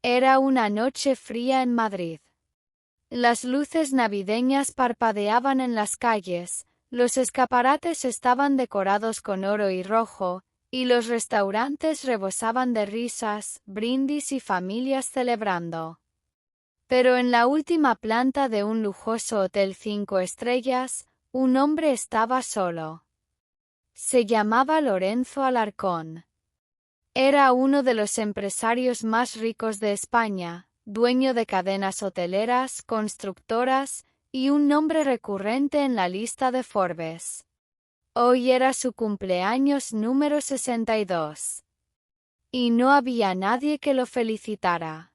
Era una noche fría en Madrid. Las luces navideñas parpadeaban en las calles, los escaparates estaban decorados con oro y rojo, y los restaurantes rebosaban de risas, brindis y familias celebrando. Pero en la última planta de un lujoso hotel 5 estrellas, un hombre estaba solo. Se llamaba Lorenzo Alarcón. Era uno de los empresarios más ricos de España, dueño de cadenas hoteleras, constructoras y un nombre recurrente en la lista de Forbes. Hoy era su cumpleaños número 62. Y no había nadie que lo felicitara.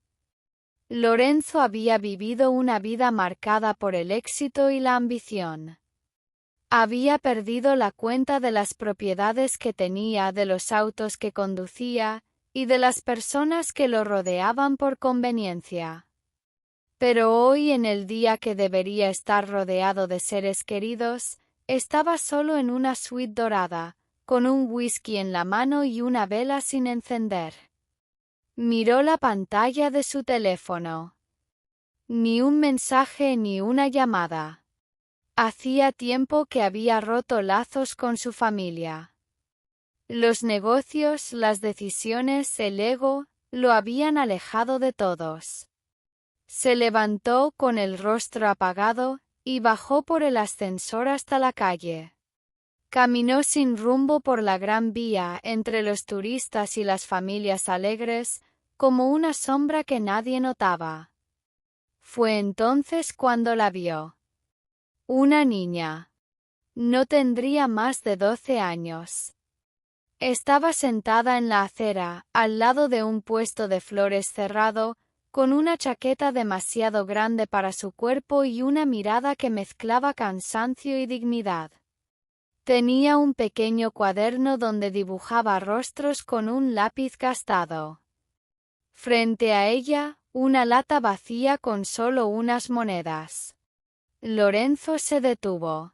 Lorenzo había vivido una vida marcada por el éxito y la ambición. Había perdido la cuenta de las propiedades que tenía, de los autos que conducía y de las personas que lo rodeaban por conveniencia. Pero hoy, en el día que debería estar rodeado de seres queridos, estaba solo en una suite dorada, con un whisky en la mano y una vela sin encender. Miró la pantalla de su teléfono. Ni un mensaje ni una llamada. Hacía tiempo que había roto lazos con su familia. Los negocios, las decisiones, el ego, lo habían alejado de todos. Se levantó con el rostro apagado y bajó por el ascensor hasta la calle. Caminó sin rumbo por la Gran Vía entre los turistas y las familias alegres, como una sombra que nadie notaba. Fue entonces cuando la vio. Una niña. No tendría más de 12 años. Estaba sentada en la acera, al lado de un puesto de flores cerrado, con una chaqueta demasiado grande para su cuerpo y una mirada que mezclaba cansancio y dignidad. Tenía un pequeño cuaderno donde dibujaba rostros con un lápiz gastado. Frente a ella, una lata vacía con solo unas monedas. Lorenzo se detuvo.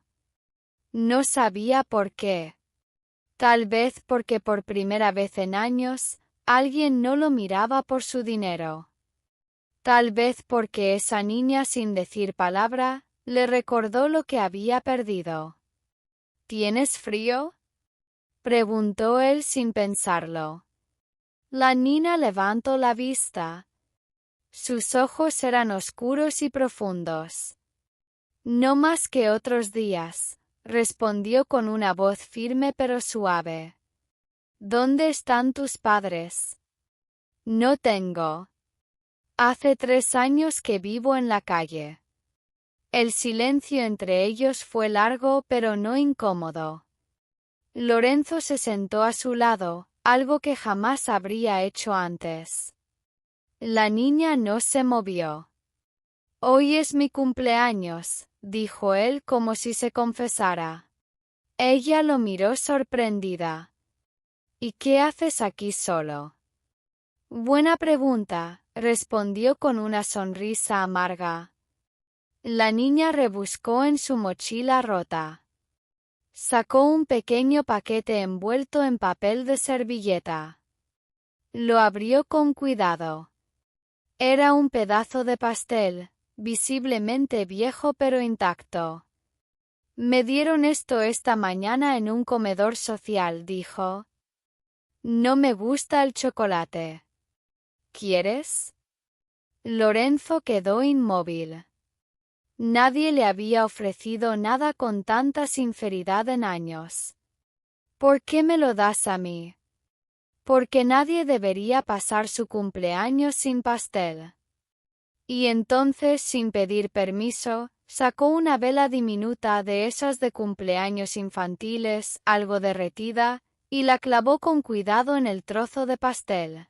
No sabía por qué. Tal vez porque por primera vez en años, alguien no lo miraba por su dinero. Tal vez porque esa niña, sin decir palabra, le recordó lo que había perdido. ¿Tienes frío?, preguntó él sin pensarlo. La niña levantó la vista. Sus ojos eran oscuros y profundos. No más que otros días, respondió con una voz firme pero suave. ¿Dónde están tus padres? No tengo. Hace 3 años que vivo en la calle. El silencio entre ellos fue largo pero no incómodo. Lorenzo se sentó a su lado, algo que jamás habría hecho antes. La niña no se movió. Hoy es mi cumpleaños, dijo él como si se confesara. Ella lo miró sorprendida. ¿Y qué haces aquí solo? Buena pregunta, respondió con una sonrisa amarga. La niña rebuscó en su mochila rota. Sacó un pequeño paquete envuelto en papel de servilleta. Lo abrió con cuidado. Era un pedazo de pastel, visiblemente viejo pero intacto. Me dieron esto esta mañana en un comedor social, dijo. No me gusta el chocolate. ¿Quieres? Lorenzo quedó inmóvil. Nadie le había ofrecido nada con tanta sinceridad en años. ¿Por qué me lo das a mí? Porque nadie debería pasar su cumpleaños sin pastel. Y entonces, sin pedir permiso, sacó una vela diminuta de esas de cumpleaños infantiles, algo derretida, y la clavó con cuidado en el trozo de pastel.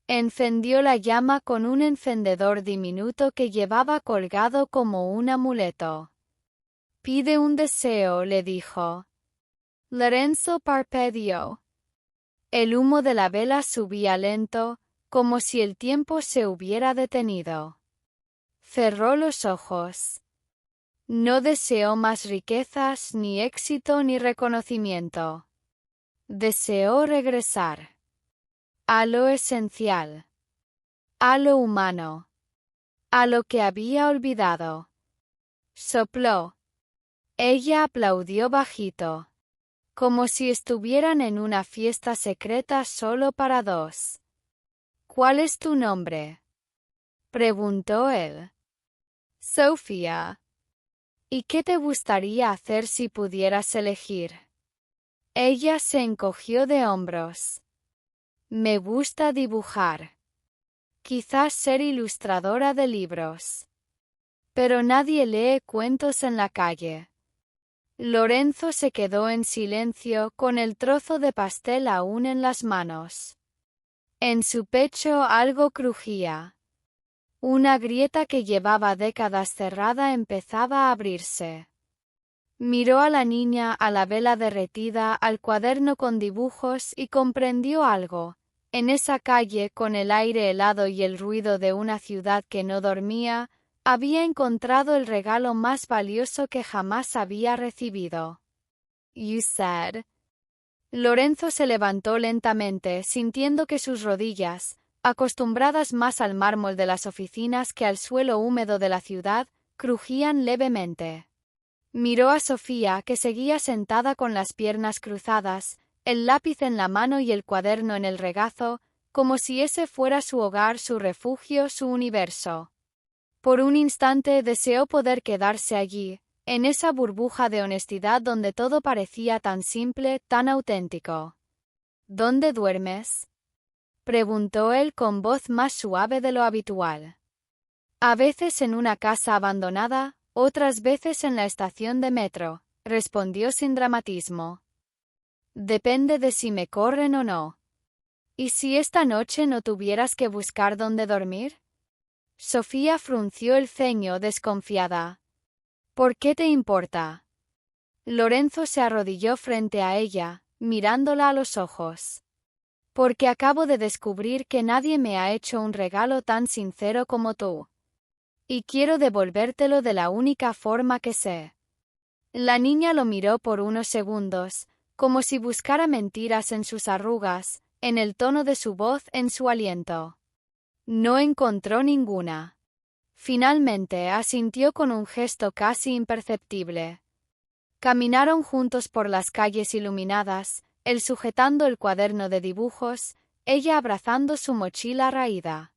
Encendió la llama con un encendedor diminuto que llevaba colgado como un amuleto. Pide un deseo, le dijo. Lorenzo parpadeó. El humo de la vela subía lento, como si el tiempo se hubiera detenido. Cerró los ojos. No deseó más riquezas, ni éxito, ni reconocimiento. Deseó regresar a lo esencial. a lo humano, a lo que había olvidado. Sopló. Ella aplaudió bajito, como si estuvieran en una fiesta secreta solo para dos. ¿Cuál es tu nombre?, preguntó él. Sofía. ¿Y qué te gustaría hacer si pudieras elegir? Ella se encogió de hombros. Me gusta dibujar. Quizás ser ilustradora de libros. Pero nadie lee cuentos en la calle. Lorenzo se quedó en silencio con el trozo de pastel aún en las manos. En su pecho algo crujía. Una grieta que llevaba décadas cerrada empezaba a abrirse. Miró a la niña, a la vela derretida, al cuaderno con dibujos y comprendió algo. En esa calle, con el aire helado y el ruido de una ciudad que no dormía, había encontrado el regalo más valioso que jamás había recibido. You said. Lorenzo se levantó lentamente, sintiendo que sus rodillas, acostumbradas más al mármol de las oficinas que al suelo húmedo de la ciudad, crujían levemente. Miró a Sofía, que seguía sentada con las piernas cruzadas, el lápiz en la mano y el cuaderno en el regazo, como si ese fuera su hogar, su refugio, su universo. Por un instante deseó poder quedarse allí, en esa burbuja de honestidad donde todo parecía tan simple, tan auténtico. ¿Dónde duermes?, preguntó él con voz más suave de lo habitual. A veces en una casa abandonada, otras veces en la estación de metro, respondió sin dramatismo. Depende de si me corren o no. ¿Y si esta noche no tuvieras que buscar dónde dormir? Sofía frunció el ceño desconfiada. ¿Por qué te importa? Lorenzo se arrodilló frente a ella, mirándola a los ojos. Porque acabo de descubrir que nadie me ha hecho un regalo tan sincero como tú. Y quiero devolvértelo de la única forma que sé. La niña lo miró por unos segundos, como si buscara mentiras en sus arrugas, en el tono de su voz, en su aliento. No encontró ninguna. Finalmente asintió con un gesto casi imperceptible. Caminaron juntos por las calles iluminadas, él sujetando el cuaderno de dibujos, ella abrazando su mochila raída.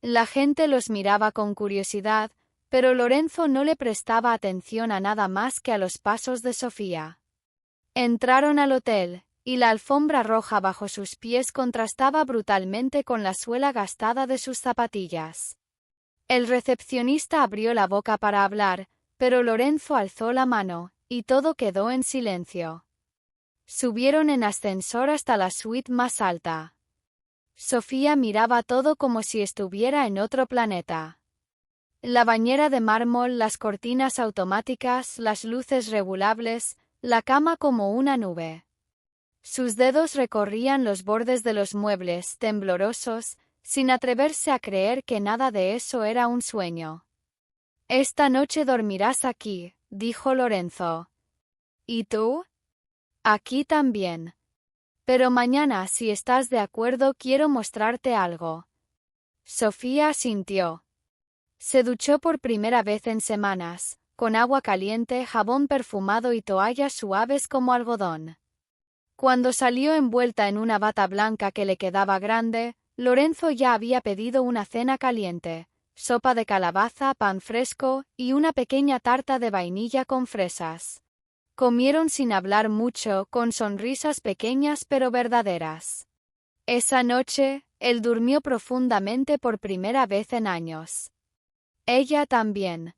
La gente los miraba con curiosidad, pero Lorenzo no le prestaba atención a nada más que a los pasos de Sofía. Entraron al hotel, y la alfombra roja bajo sus pies contrastaba brutalmente con la suela gastada de sus zapatillas. El recepcionista abrió la boca para hablar, pero Lorenzo alzó la mano, y todo quedó en silencio. Subieron en ascensor hasta la suite más alta. Sofía miraba todo como si estuviera en otro planeta. La bañera de mármol, las cortinas automáticas, las luces regulables, la cama como una nube. Sus dedos recorrían los bordes de los muebles, temblorosos, sin atreverse a creer que nada de eso era un sueño. Esta noche dormirás aquí, dijo Lorenzo. ¿Y tú? Aquí también. Pero mañana, si estás de acuerdo, quiero mostrarte algo. Sofía asintió. Se duchó por primera vez en semanas, con agua caliente, jabón perfumado y toallas suaves como algodón. Cuando salió envuelta en una bata blanca que le quedaba grande, Lorenzo ya había pedido una cena caliente, sopa de calabaza, pan fresco y una pequeña tarta de vainilla con fresas. Comieron sin hablar mucho, con sonrisas pequeñas pero verdaderas. Esa noche, él durmió profundamente por primera vez en años. Ella también.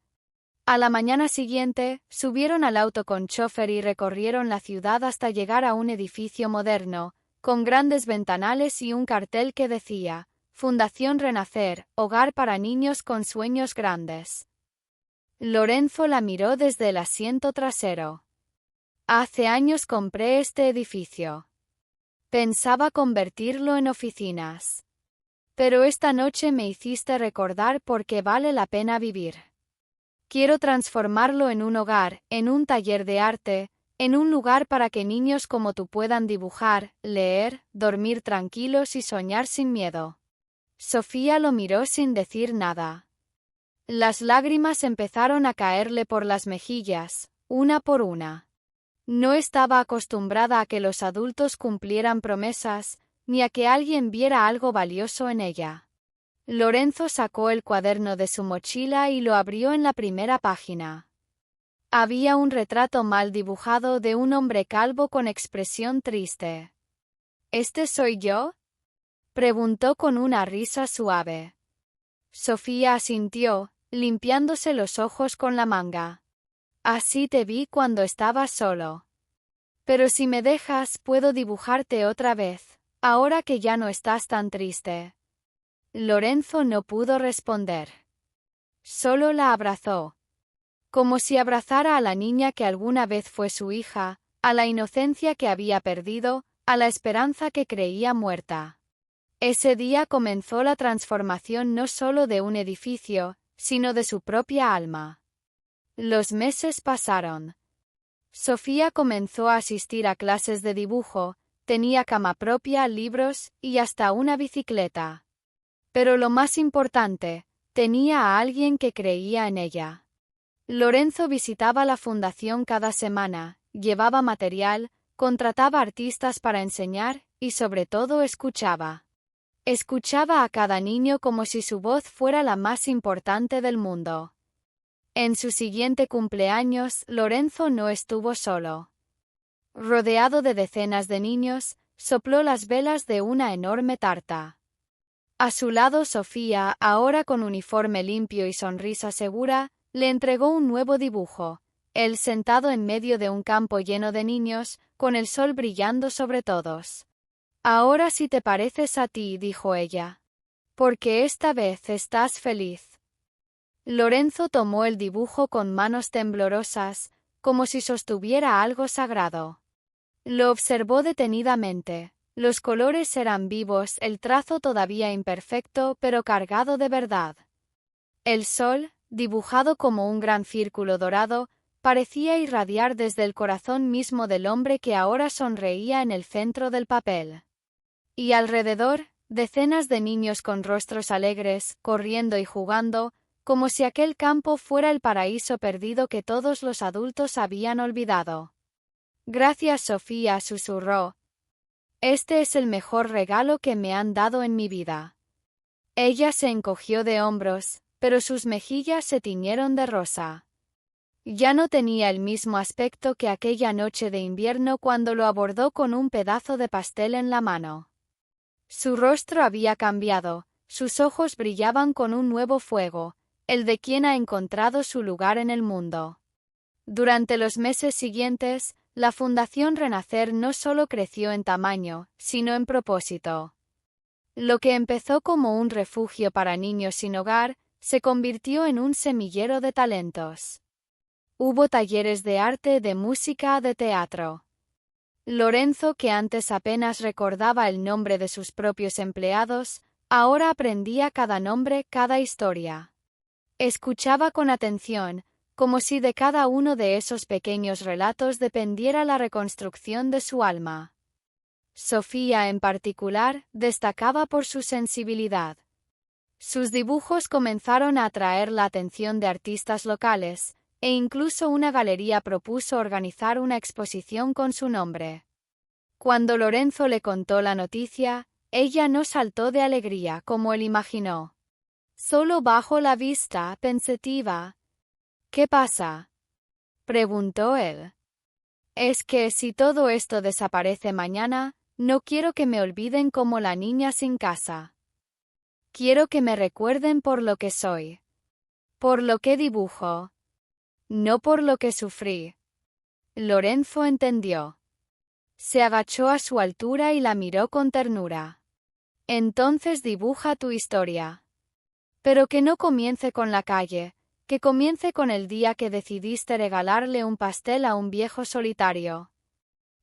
A la mañana siguiente, subieron al auto con chofer y recorrieron la ciudad hasta llegar a un edificio moderno, con grandes ventanales y un cartel que decía, Fundación Renacer, hogar para niños con sueños grandes. Lorenzo la miró desde el asiento trasero. Hace años compré este edificio. Pensaba convertirlo en oficinas. Pero esta noche me hiciste recordar por qué vale la pena vivir. Quiero transformarlo en un hogar, en un taller de arte, en un lugar para que niños como tú puedan dibujar, leer, dormir tranquilos y soñar sin miedo. Sofía lo miró sin decir nada. Las lágrimas empezaron a caerle por las mejillas, una por una. No estaba acostumbrada a que los adultos cumplieran promesas, ni a que alguien viera algo valioso en ella. Lorenzo sacó el cuaderno de su mochila y lo abrió en la primera página. Había un retrato mal dibujado de un hombre calvo con expresión triste. ¿Este soy yo?, preguntó con una risa suave. Sofía asintió, limpiándose los ojos con la manga. Así te vi cuando estabas solo. Pero si me dejas, puedo dibujarte otra vez, ahora que ya no estás tan triste. Lorenzo no pudo responder. Solo la abrazó. Como si abrazara a la niña que alguna vez fue su hija, a la inocencia que había perdido, a la esperanza que creía muerta. Ese día comenzó la transformación no solo de un edificio, sino de su propia alma. Los meses pasaron. Sofía comenzó a asistir a clases de dibujo, tenía cama propia, libros y hasta una bicicleta. Pero lo más importante, tenía a alguien que creía en ella. Lorenzo visitaba la fundación cada semana, llevaba material, contrataba artistas para enseñar y sobre todo escuchaba. Escuchaba a cada niño como si su voz fuera la más importante del mundo. En su siguiente cumpleaños, Lorenzo no estuvo solo. Rodeado de decenas de niños, sopló las velas de una enorme tarta. A su lado Sofía, ahora con uniforme limpio y sonrisa segura, le entregó un nuevo dibujo, él sentado en medio de un campo lleno de niños, con el sol brillando sobre todos. Ahora sí te pareces a ti, dijo ella. Porque esta vez estás feliz. Lorenzo tomó el dibujo con manos temblorosas, como si sostuviera algo sagrado. Lo observó detenidamente. Los colores eran vivos, el trazo todavía imperfecto, pero cargado de verdad. El sol, dibujado como un gran círculo dorado, parecía irradiar desde el corazón mismo del hombre que ahora sonreía en el centro del papel. Y alrededor, decenas de niños con rostros alegres, corriendo y jugando, como si aquel campo fuera el paraíso perdido que todos los adultos habían olvidado. Gracias, Sofía, susurró. Este es el mejor regalo que me han dado en mi vida. Ella se encogió de hombros, pero sus mejillas se tiñeron de rosa. Ya no tenía el mismo aspecto que aquella noche de invierno cuando lo abordó con un pedazo de pastel en la mano. Su rostro había cambiado, sus ojos brillaban con un nuevo fuego, el de quien ha encontrado su lugar en el mundo. Durante los meses siguientes, la Fundación Renacer no solo creció en tamaño, sino en propósito. Lo que empezó como un refugio para niños sin hogar, se convirtió en un semillero de talentos. Hubo talleres de arte, de música, de teatro. Lorenzo, que antes apenas recordaba el nombre de sus propios empleados, ahora aprendía cada nombre, cada historia. Escuchaba con atención, como si de cada uno de esos pequeños relatos dependiera la reconstrucción de su alma. Sofía, en particular, destacaba por su sensibilidad. Sus dibujos comenzaron a atraer la atención de artistas locales, e incluso una galería propuso organizar una exposición con su nombre. Cuando Lorenzo le contó la noticia, ella no saltó de alegría como él imaginó. Solo bajó la vista, pensativa. ¿Qué pasa?, preguntó él. Es que si todo esto desaparece mañana, no quiero que me olviden como la niña sin casa. Quiero que me recuerden por lo que soy. Por lo que dibujo. No por lo que sufrí. Lorenzo entendió. Se agachó a su altura y la miró con ternura. Entonces dibuja tu historia. Pero que no comience con la calle, que comience con el día que decidiste regalarle un pastel a un viejo solitario.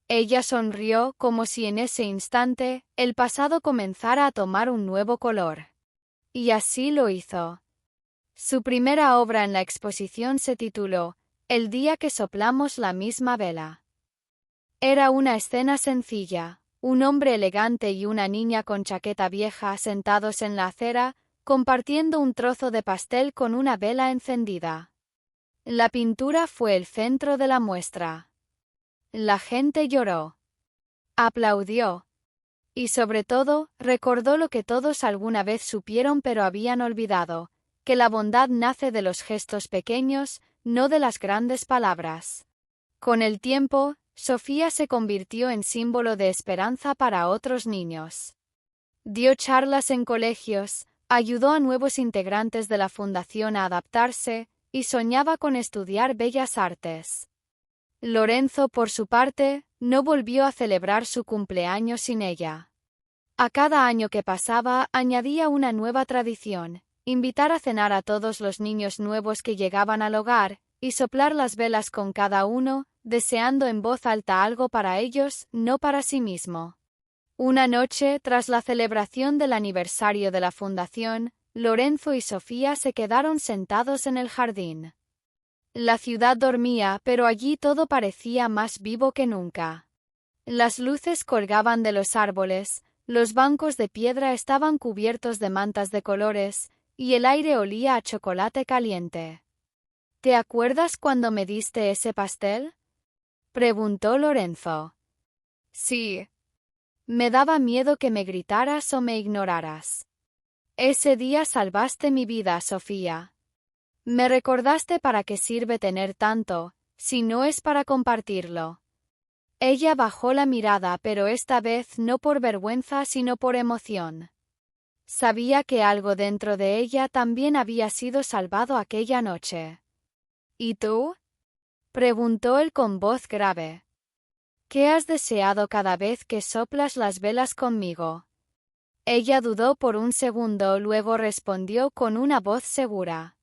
Ella sonrió como si en ese instante el pasado comenzara a tomar un nuevo color. Y así lo hizo. Su primera obra en la exposición se tituló El día que soplamos la misma vela. Era una escena sencilla, un hombre elegante y una niña con chaqueta vieja sentados en la acera, compartiendo un trozo de pastel con una vela encendida. La pintura fue el centro de la muestra. La gente lloró, aplaudió, y sobre todo, recordó lo que todos alguna vez supieron pero habían olvidado, que la bondad nace de los gestos pequeños, no de las grandes palabras. Con el tiempo, Sofía se convirtió en símbolo de esperanza para otros niños. Dio charlas en colegios, ayudó a nuevos integrantes de la fundación a adaptarse, y soñaba con estudiar bellas artes. Lorenzo, por su parte, no volvió a celebrar su cumpleaños sin ella. A cada año que pasaba, añadía una nueva tradición: invitar a cenar a todos los niños nuevos que llegaban al hogar, y soplar las velas con cada uno, deseando en voz alta algo para ellos, no para sí mismo. Una noche, tras la celebración del aniversario de la fundación, Lorenzo y Sofía se quedaron sentados en el jardín. La ciudad dormía, pero allí todo parecía más vivo que nunca. Las luces colgaban de los árboles, los bancos de piedra estaban cubiertos de mantas de colores, y el aire olía a chocolate caliente. ¿Te acuerdas cuando me diste ese pastel?, preguntó Lorenzo. Sí. Me daba miedo que me gritaras o me ignoraras. Ese día salvaste mi vida, Sofía. Me recordaste para qué sirve tener tanto, si no es para compartirlo. Ella bajó la mirada, pero esta vez no por vergüenza sino por emoción. Sabía que algo dentro de ella también había sido salvado aquella noche. ¿Y tú?, preguntó él con voz grave. ¿Qué has deseado cada vez que soplas las velas conmigo? Ella dudó por un segundo, luego respondió con una voz segura.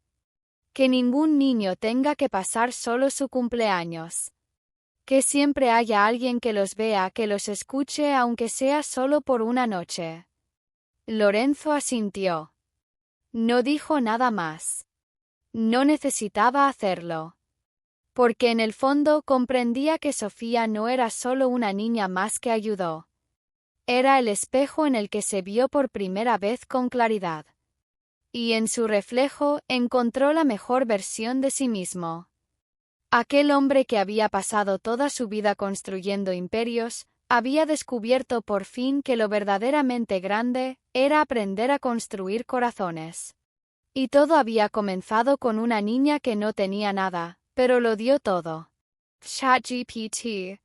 Que ningún niño tenga que pasar solo su cumpleaños. Que siempre haya alguien que los vea, que los escuche, aunque sea solo por una noche. Lorenzo asintió. No dijo nada más. No necesitaba hacerlo. Porque en el fondo comprendía que Sofía no era solo una niña más que ayudó. Era el espejo en el que se vio por primera vez con claridad. Y en su reflejo encontró la mejor versión de sí mismo. Aquel hombre que había pasado toda su vida construyendo imperios, había descubierto por fin que lo verdaderamente grande era aprender a construir corazones. Y todo había comenzado con una niña que no tenía nada, pero lo dio todo. ChatGPT.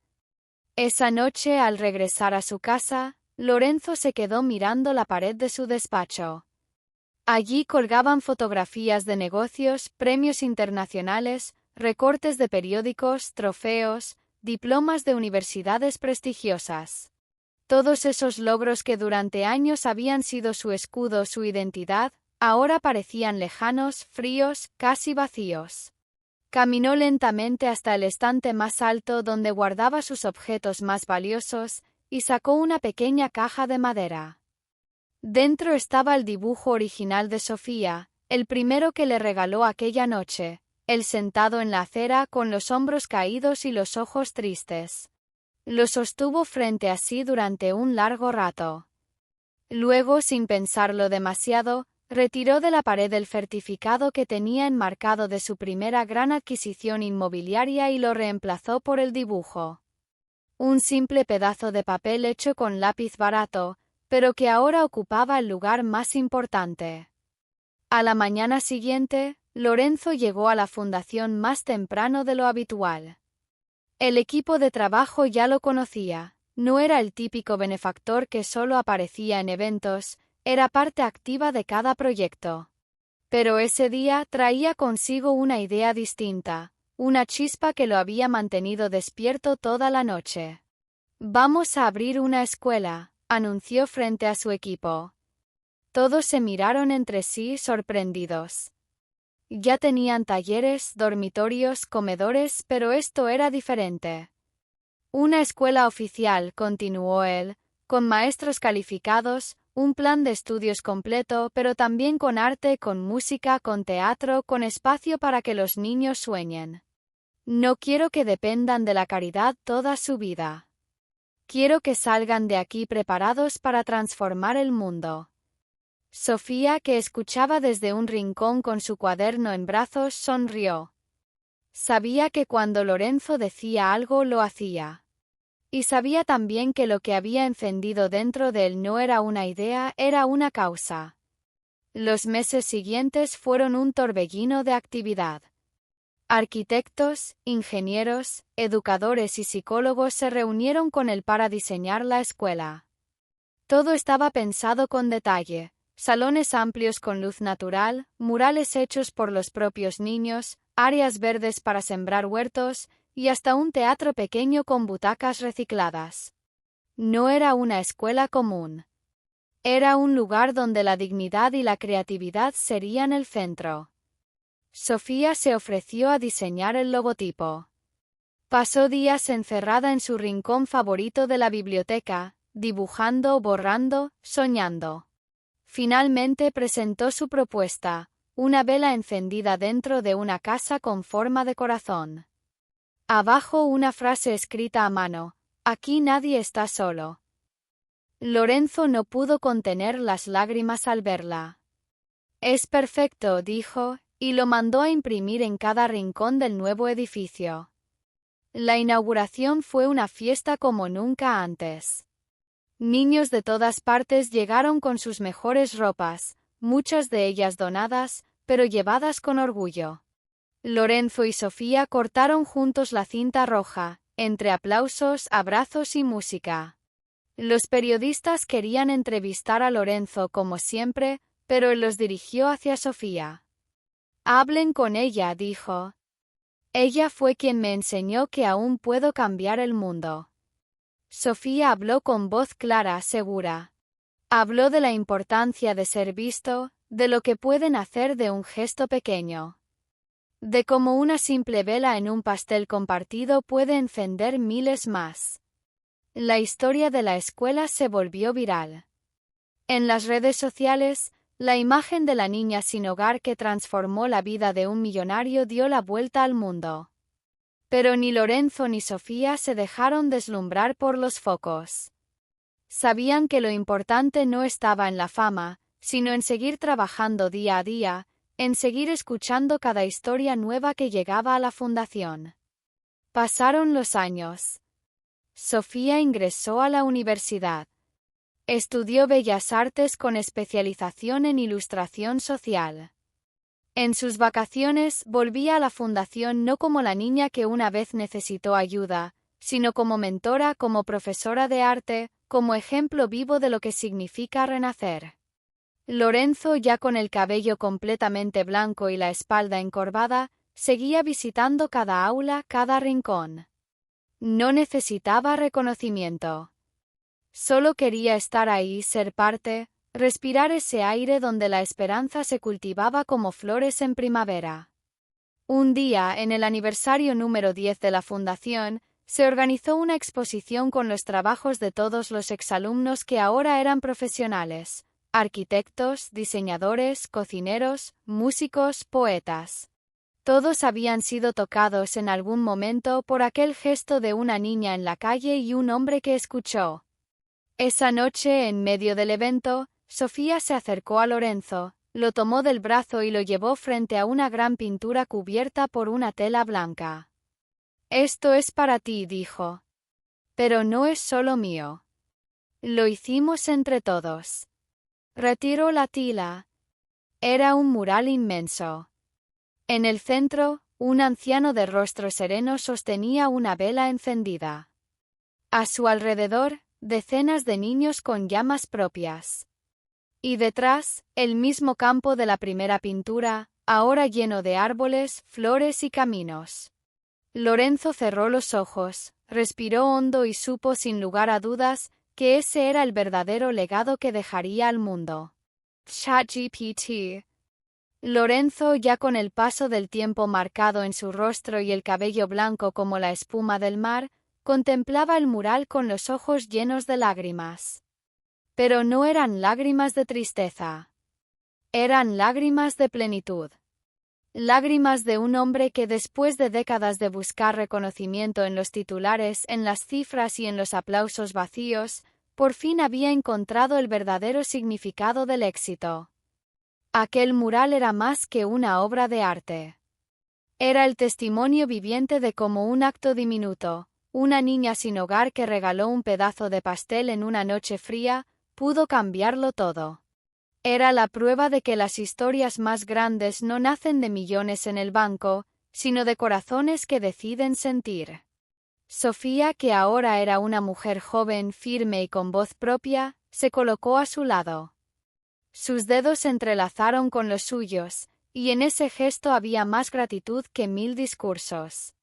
Esa noche, al regresar a su casa, Lorenzo se quedó mirando la pared de su despacho. Allí colgaban fotografías de negocios, premios internacionales, recortes de periódicos, trofeos, diplomas de universidades prestigiosas. Todos esos logros que durante años habían sido su escudo, su identidad, ahora parecían lejanos, fríos, casi vacíos. Caminó lentamente hasta el estante más alto donde guardaba sus objetos más valiosos y sacó una pequeña caja de madera. Dentro estaba el dibujo original de Sofía, el primero que le regaló aquella noche, él sentado en la acera con los hombros caídos y los ojos tristes. Lo sostuvo frente a sí durante un largo rato. Luego, sin pensarlo demasiado, retiró de la pared el certificado que tenía enmarcado de su primera gran adquisición inmobiliaria y lo reemplazó por el dibujo. Un simple pedazo de papel hecho con lápiz barato, pero que ahora ocupaba el lugar más importante. A la mañana siguiente, Lorenzo llegó a la fundación más temprano de lo habitual. El equipo de trabajo ya lo conocía, no era el típico benefactor que solo aparecía en eventos, era parte activa de cada proyecto. Pero ese día traía consigo una idea distinta, una chispa que lo había mantenido despierto toda la noche. «Vamos a abrir una escuela», anunció frente a su equipo. Todos se miraron entre sí sorprendidos. Ya tenían talleres, dormitorios, comedores, pero esto era diferente. Una escuela oficial, continuó él, con maestros calificados, un plan de estudios completo, pero también con arte, con música, con teatro, con espacio para que los niños sueñen. No quiero que dependan de la caridad toda su vida. Quiero que salgan de aquí preparados para transformar el mundo. Sofía, que escuchaba desde un rincón con su cuaderno en brazos, sonrió. Sabía que cuando Lorenzo decía algo lo hacía. Y sabía también que lo que había encendido dentro de él no era una idea, era una causa. Los meses siguientes fueron un torbellino de actividad. Arquitectos, ingenieros, educadores y psicólogos se reunieron con él para diseñar la escuela. Todo estaba pensado con detalle: salones amplios con luz natural, murales hechos por los propios niños, áreas verdes para sembrar huertos, y hasta un teatro pequeño con butacas recicladas. No era una escuela común. Era un lugar donde la dignidad y la creatividad serían el centro. Sofía se ofreció a diseñar el logotipo. Pasó días encerrada en su rincón favorito de la biblioteca, dibujando, borrando, soñando. Finalmente presentó su propuesta: una vela encendida dentro de una casa con forma de corazón. Abajo una frase escrita a mano: aquí nadie está solo. Lorenzo no pudo contener las lágrimas al verla. Es perfecto, dijo, y lo mandó a imprimir en cada rincón del nuevo edificio. La inauguración fue una fiesta como nunca antes. Niños de todas partes llegaron con sus mejores ropas, muchas de ellas donadas, pero llevadas con orgullo. Lorenzo y Sofía cortaron juntos la cinta roja, entre aplausos, abrazos y música. Los periodistas querían entrevistar a Lorenzo como siempre, pero él los dirigió hacia Sofía. Hablen con ella, dijo. Ella fue quien me enseñó que aún puedo cambiar el mundo. Sofía habló con voz clara, segura. Habló de la importancia de ser visto, de lo que pueden hacer de un gesto pequeño. De cómo una simple vela en un pastel compartido puede encender miles más. La historia de la escuela se volvió viral. En las redes sociales, la imagen de la niña sin hogar que transformó la vida de un millonario dio la vuelta al mundo. Pero ni Lorenzo ni Sofía se dejaron deslumbrar por los focos. Sabían que lo importante no estaba en la fama, sino en seguir trabajando día a día, en seguir escuchando cada historia nueva que llegaba a la fundación. Pasaron los años. Sofía ingresó a la universidad. Estudió Bellas Artes con especialización en ilustración social. En sus vacaciones volvía a la fundación no como la niña que una vez necesitó ayuda, sino como mentora, como profesora de arte, como ejemplo vivo de lo que significa renacer. Lorenzo, ya con el cabello completamente blanco y la espalda encorvada, seguía visitando cada aula, cada rincón. No necesitaba reconocimiento. Solo quería estar ahí, ser parte, respirar ese aire donde la esperanza se cultivaba como flores en primavera. Un día, en el aniversario número 10 de la fundación, se organizó una exposición con los trabajos de todos los exalumnos que ahora eran profesionales: arquitectos, diseñadores, cocineros, músicos, poetas. Todos habían sido tocados en algún momento por aquel gesto de una niña en la calle y un hombre que escuchó. Esa noche, en medio del evento, Sofía se acercó a Lorenzo, lo tomó del brazo y lo llevó frente a una gran pintura cubierta por una tela blanca. Esto es para ti, dijo. Pero no es solo mío. Lo hicimos entre todos. Retiró la tila. Era un mural inmenso. En el centro, un anciano de rostro sereno sostenía una vela encendida. A su alrededor, decenas de niños con llamas propias. Y detrás, el mismo campo de la primera pintura, ahora lleno de árboles, flores y caminos. Lorenzo cerró los ojos, respiró hondo y supo sin lugar a dudas que ese era el verdadero legado que dejaría al mundo. ChatGPT. Lorenzo, ya con el paso del tiempo marcado en su rostro y el cabello blanco como la espuma del mar, contemplaba el mural con los ojos llenos de lágrimas. Pero no eran lágrimas de tristeza. Eran lágrimas de plenitud. Lágrimas de un hombre que después de décadas de buscar reconocimiento en los titulares, en las cifras y en los aplausos vacíos, por fin había encontrado el verdadero significado del éxito. Aquel mural era más que una obra de arte. Era el testimonio viviente de cómo un acto diminuto, una niña sin hogar que regaló un pedazo de pastel en una noche fría, pudo cambiarlo todo. Era la prueba de que las historias más grandes no nacen de millones en el banco, sino de corazones que deciden sentir. Sofía, que ahora era una mujer joven, firme y con voz propia, se colocó a su lado. Sus dedos se entrelazaron con los suyos, y en ese gesto había más gratitud que 1000 discursos.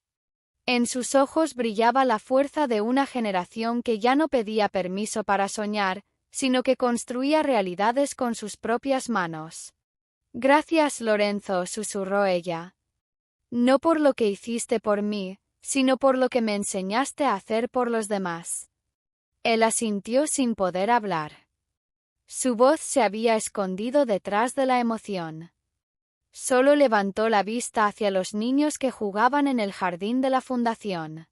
En sus ojos brillaba la fuerza de una generación que ya no pedía permiso para soñar, sino que construía realidades con sus propias manos. Gracias, Lorenzo, susurró ella. No por lo que hiciste por mí, sino por lo que me enseñaste a hacer por los demás. Él asintió sin poder hablar. Su voz se había escondido detrás de la emoción. Solo levantó la vista hacia los niños que jugaban en el jardín de la fundación.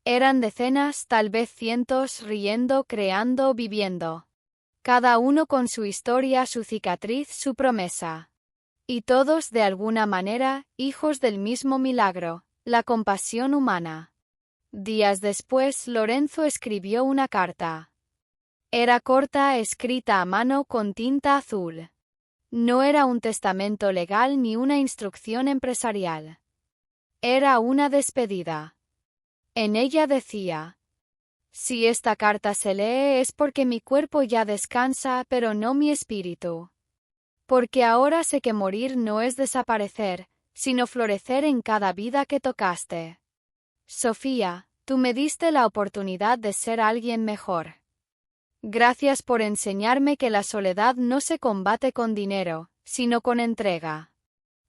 Eran decenas, tal vez cientos, riendo, creando, viviendo. Cada uno con su historia, su cicatriz, su promesa. Y todos, de alguna manera, hijos del mismo milagro, la compasión humana. Días después, Lorenzo escribió una carta. Era corta, escrita a mano con tinta azul. No era un testamento legal ni una instrucción empresarial. Era una despedida. En ella decía: si esta carta se lee es porque mi cuerpo ya descansa, pero no mi espíritu. Porque ahora sé que morir no es desaparecer, sino florecer en cada vida que tocaste. Sofía, tú me diste la oportunidad de ser alguien mejor. Gracias por enseñarme que la soledad no se combate con dinero, sino con entrega.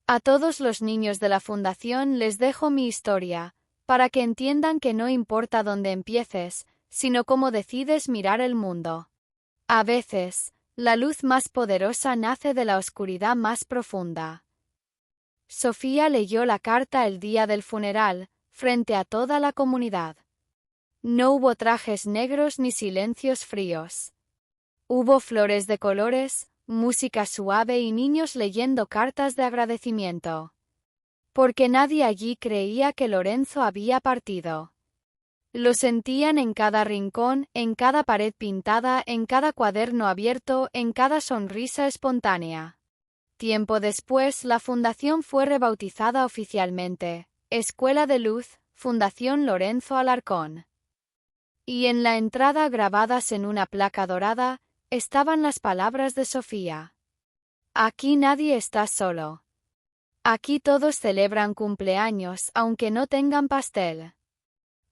A todos los niños de la fundación les dejo mi historia, para que entiendan que no importa dónde empieces, sino cómo decides mirar el mundo. A veces, la luz más poderosa nace de la oscuridad más profunda. Sofía leyó la carta el día del funeral, frente a toda la comunidad. No hubo trajes negros ni silencios fríos. Hubo flores de colores, música suave y niños leyendo cartas de agradecimiento. Porque nadie allí creía que Lorenzo había partido. Lo sentían en cada rincón, en cada pared pintada, en cada cuaderno abierto, en cada sonrisa espontánea. Tiempo después, la fundación fue rebautizada oficialmente, Escuela de Luz, Fundación Lorenzo Alarcón. Y en la entrada, grabadas en una placa dorada, estaban las palabras de Sofía. Aquí nadie está solo. Aquí todos celebran cumpleaños, aunque no tengan pastel.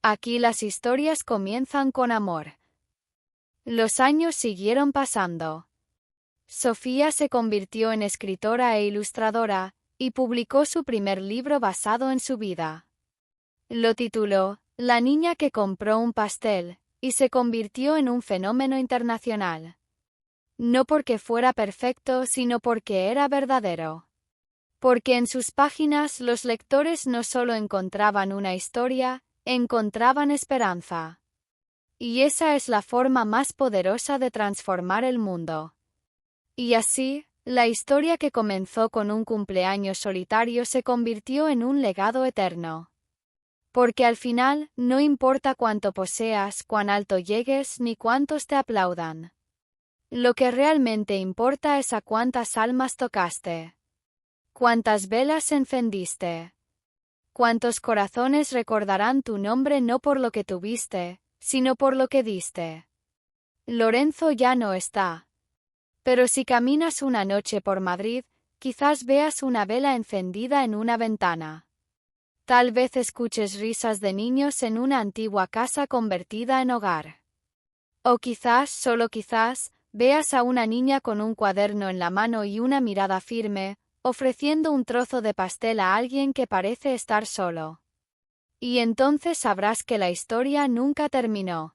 Aquí las historias comienzan con amor. Los años siguieron pasando. Sofía se convirtió en escritora e ilustradora, y publicó su primer libro basado en su vida. Lo tituló La niña que compró un pastel, y se convirtió en un fenómeno internacional. No porque fuera perfecto, sino porque era verdadero. Porque en sus páginas los lectores no solo encontraban una historia, encontraban esperanza. Y esa es la forma más poderosa de transformar el mundo. Y así, la historia que comenzó con un cumpleaños solitario se convirtió en un legado eterno. Porque al final, no importa cuánto poseas, cuán alto llegues, ni cuántos te aplaudan. Lo que realmente importa es a cuántas almas tocaste. Cuántas velas encendiste. Cuántos corazones recordarán tu nombre no por lo que tuviste, sino por lo que diste. Lorenzo ya no está. Pero si caminas una noche por Madrid, quizás veas una vela encendida en una ventana. Tal vez escuches risas de niños en una antigua casa convertida en hogar. O quizás, solo quizás, veas a una niña con un cuaderno en la mano y una mirada firme, ofreciendo un trozo de pastel a alguien que parece estar solo. Y entonces sabrás que la historia nunca terminó.